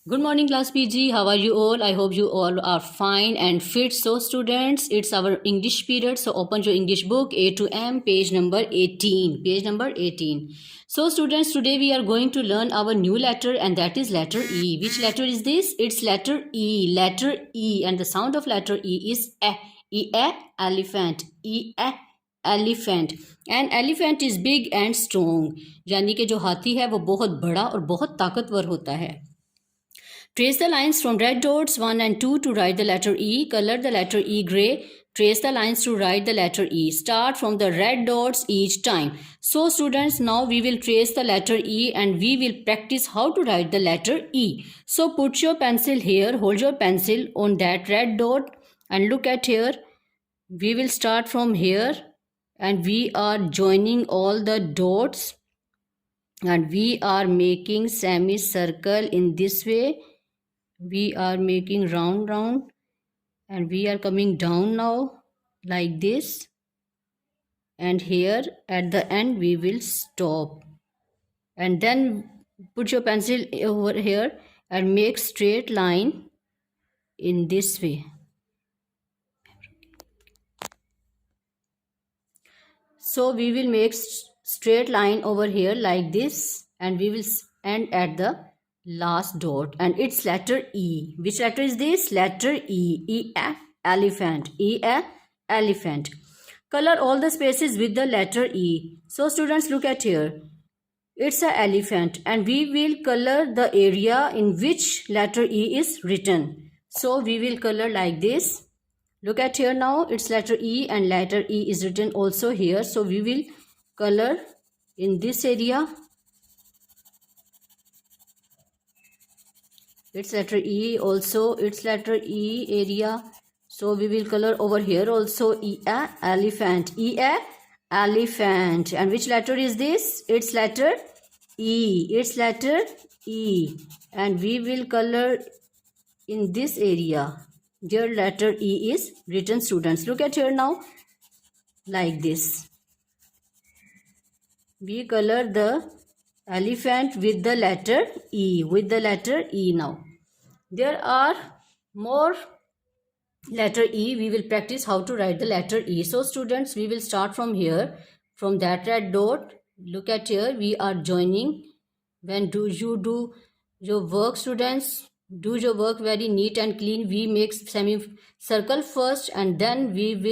Good morning, class PG. How are you all? I hope you all are fine and fit. So, students, it's our English period. So, open your English book A to M, page number 18. Page number 18. So, students, today we are going to learn our new letter, and that is letter E. Which letter is this? It's letter E. Letter E. And the sound of letter E is E. E, elephant. E, elephant and elephant is big and strong, यानी कि जो हाथी है वो बहुत बड़ा और बहुत ताकतवर होता है. Trace the lines from red dots 1 and 2 to write the letter E. Color the letter E gray. Trace the lines to write the letter E. Start from the red dots each time. So students, now we will trace the letter E and we will practice how to write the letter E. So put your pencil here, hold your pencil on that red dot and look at here. We will start from here and we are joining all the dots and we are making semicircle in this way. We are making round and we are coming down now like this, and here at the end we will stop, and then put your pencil over here and make straight line in this way. So we will make straight line over here like this, and we will end at the last dot, and it's letter E. Which letter is this? Letter E. E, elephant. E, elephant. Color all the spaces with the letter E. So students, look at here. It's an elephant, and we will color the area in which letter E is written. So we will color like this. Look at here now, it's letter E and letter E is written also here. So we will color in this area. It's letter E also, it's letter E area. So we will color over here also E, elephant. E, elephant. And which letter is this? It's letter E. It's letter E. And we will color in this area. Here letter E is written, students. Look at here now, like this. We color the elephant with the letter E, with the letter E now. There are more letter E. We will practice how to write the letter E. So students, we will start from here, from that red dot. Look at here, we are joining. When you do your work, students, do your work very neat and clean. We make semi circle first and then we will